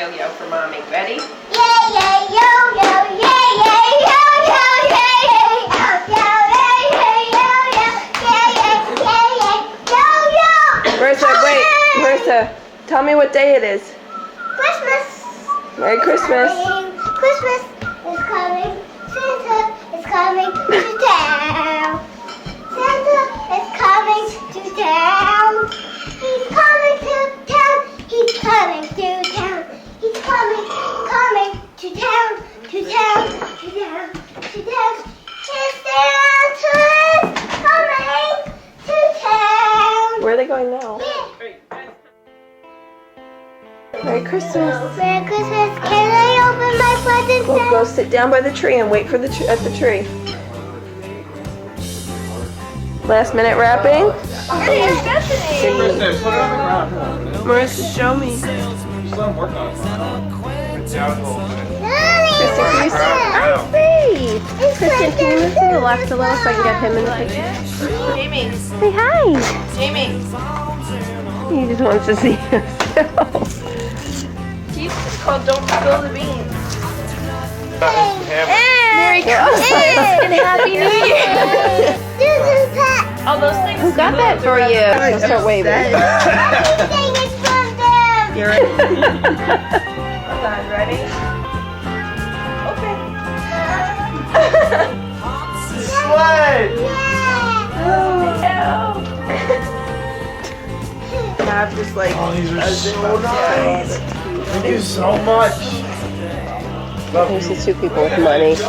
yo-yo for mommy. Ready? Yeah, yeah, yo-yo, yeah, yeah, yo-yo, yeah, yeah, yo-yo, Marissa, wait. Marissa, tell me what day it is. Christmas. Merry Christmas. Christmas is coming. Santa is coming to town. Santa is coming to town. He's coming to town. He's coming to town. He's coming to town. To town. To town. To town. Santa is coming to town. Where are they going now? Merry Christmas. Merry Christmas. Can I open my presents We'll now? go sit down by the tree and wait for the at the tree. Last minute wrapping. Hey, Stephanie. Kristen, put it on the ground. Come on. Marissa, show me. Just let him work on it. Yeah, it's a little bit. Kristen, can you see? I see. Kristen, can you move to the left a little so I can get him in the picture? Jamie. Say hi. Jamie. He just wants to see us. It's called Don't Spill the Beans. Merry Christmas and Happy New Year. Susan Pat. All those things. Who got that for you? I'll start waving. Everything is from them. You're ready? Hold on, ready? Okay. Slide! I'm just like, Oh, these are so nice. Thank you so much. Love There's you. the two people with money. money.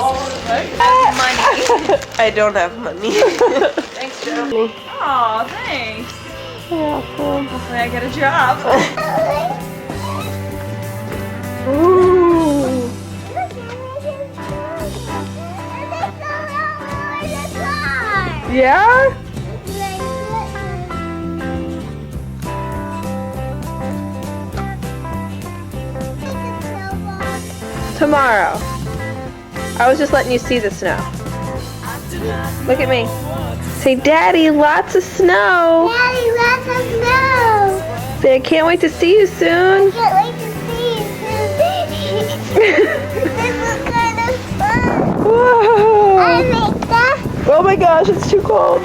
I don't have money. Thanks, Joe. Aw, thanks. Yeah, cool. Hopefully I get a job. Ooh. Yeah? Tomorrow. I was just letting you see the snow. Look at me. Say, Daddy, lots of snow. Daddy, lots of snow. Say, I can't wait to see you soon. Can't wait to see you soon. This is kind of fun. Whoa. I make that. Oh my gosh, it's too cold.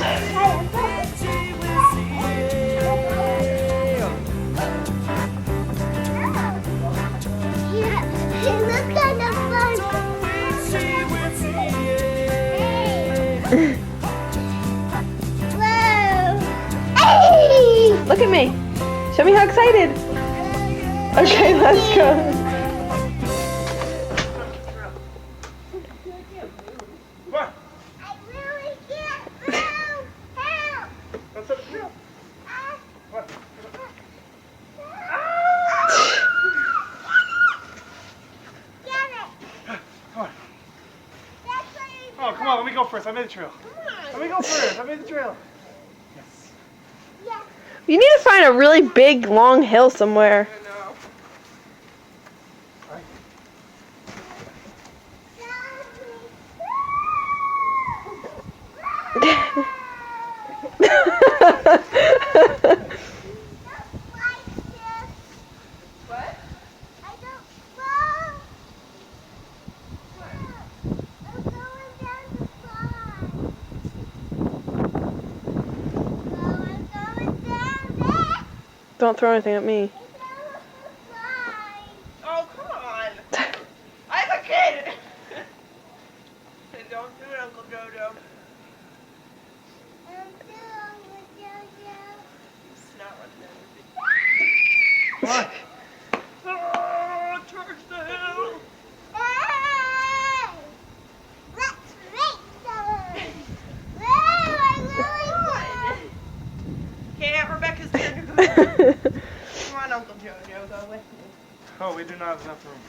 It looks kind of fun. Whoa. Hey! Look at me. Show me how excited. Okay, let's go. What? I really can't move. Help! What's up? What? Get it. Come on. That's what you Oh, come on. Let me go first. I made the trail. Let me go first. I made the trail. Yes. Yeah. You need to find a really big, long hill somewhere. What? I don't fall. I'm going down the slide. I'm going down there. Don't throw anything at me. Slide. Oh, come on. I'm a kid. Don't do it, Uncle Jojo. I'm doing with Jojo. It's not running everything. Come on. Oh, towards the hill. Hey! Let's race some. Whoa, I really want. Okay, Aunt Rebecca's turn to go. Come on, Uncle Jojo, go with me. Oh, we do not have enough room.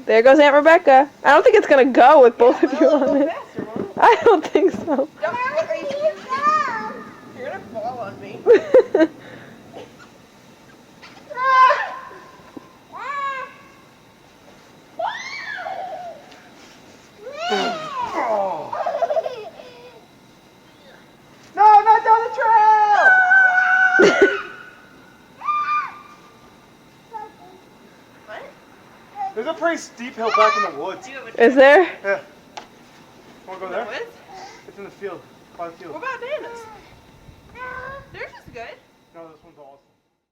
There goes Aunt Rebecca. I don't think it's gonna go with both of you Well, on it'll go it. faster, won't it? I don't think so. Don't, what are you Here you go. You're gonna fall on me. Oh. No, not down the trail! There's a pretty steep hill back in the woods. Do you have a Is there? Yeah. Wanna go in the there? woods? It's in the field. By the field. What about Nana's? Theirs is good. No, this one's awesome.